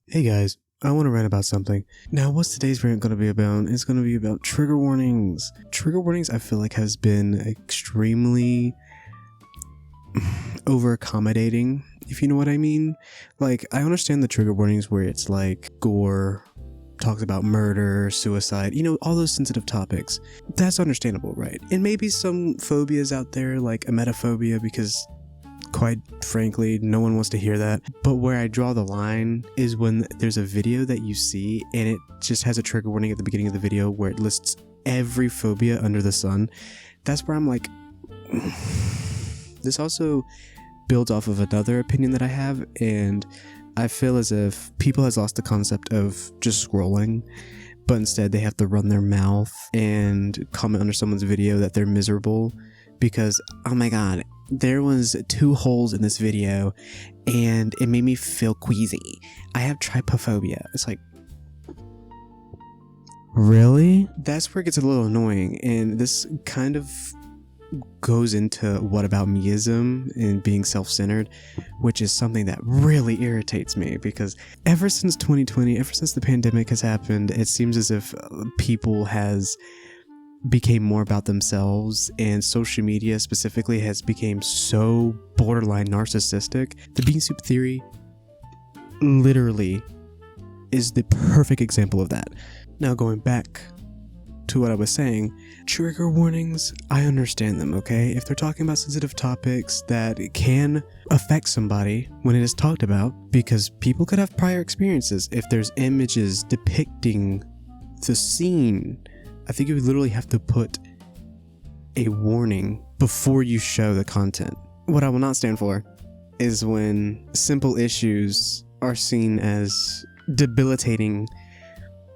Hey guys, I want to rant about something. Now, what's today's rant going to be about? It's going to be about trigger warnings. Trigger warnings, I feel like, has been extremely over accommodating, if you know what I mean. Like, I understand the trigger warnings where it's like gore, talks about murder, suicide, all those sensitive topics. That's understandable, right? And maybe some phobias out there, like emetophobia, because quite frankly, no one wants to hear that. But where I draw the line is when there's a video that you see and it just has a trigger warning at the beginning of the video where it lists every phobia under the sun. That's where I'm like, this also builds off of another opinion that I have, and I feel as if people has lost the concept of just scrolling, but instead they have to run their mouth and comment under someone's video that they're miserable because, oh my god, there was 2 holes in this video and it made me feel queasy. I have trypophobia. It's like, really? That's where it gets a little annoying, and this kind of goes into what about meism and being self-centered, which is something that really irritates me because ever since 2020, ever since the pandemic has happened, it seems as if people has became more about themselves, and social media specifically has become so borderline narcissistic. The bean soup theory literally is the perfect example of that. Now, going back to what I was saying, trigger warnings, I understand them, okay? If they're talking about sensitive topics that can affect somebody when it is talked about, because people could have prior experiences. If there's images depicting the scene, I think you would literally have to put a warning before you show the content. What I will not stand for is when simple issues are seen as debilitating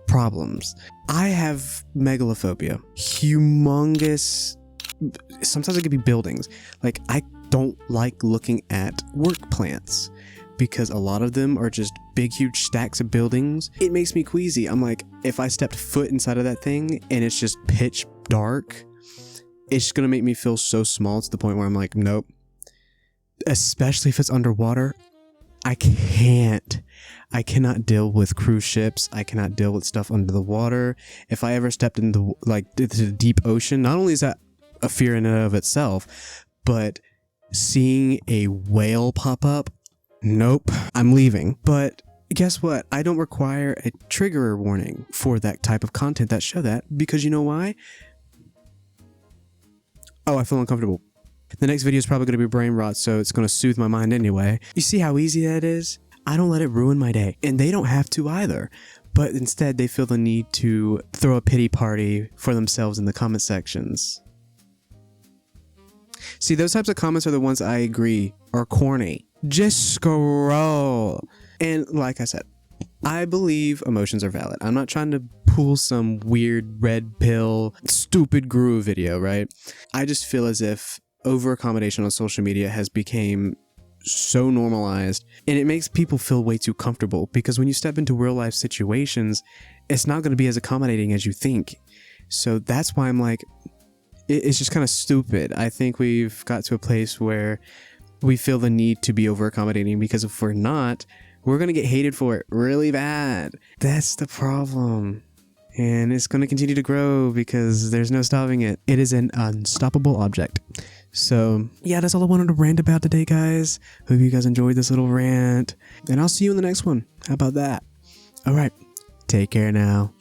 problems. I have megalophobia. Humongous. Sometimes it could be buildings. Like, I don't like looking at work plants because a lot of them are just big, huge stacks of buildings. It makes me queasy. I'm like, if I stepped foot inside of that thing and it's just pitch dark, it's just gonna make me feel so small to the point where I'm like, nope. Especially if it's underwater, I cannot deal with cruise ships. I cannot deal with stuff under the water. If I ever stepped into the deep ocean, not only is that a fear in and of itself, but seeing a whale pop up, nope, I'm leaving. But guess what? I don't require a trigger warning for that type of content that show that, because you know why? Oh, I feel uncomfortable. The next video is probably going to be brain rot, so it's going to soothe my mind anyway. You see how easy that is? I don't let it ruin my day, and they don't have to either. But instead, they feel the need to throw a pity party for themselves in the comment sections. See, those types of comments are the ones I agree are corny. Just scroll. And like I said, I believe emotions are valid. I'm not trying to pull some weird red pill, stupid guru video, right? I just feel as if over accommodation on social media has become so normalized, and it makes people feel way too comfortable, because when you step into real life situations, it's not going to be as accommodating as you think. So that's why I'm like, it's just kind of stupid. I think we've got to a place where we feel the need to be over accommodating, because if we're not, we're going to get hated for it really bad. That's the problem. And it's going to continue to grow because there's no stopping it. It is an unstoppable object. So yeah, that's all I wanted to rant about today, guys. Hope you guys enjoyed this little rant, and I'll see you in the next one. How about that? All right, take care now.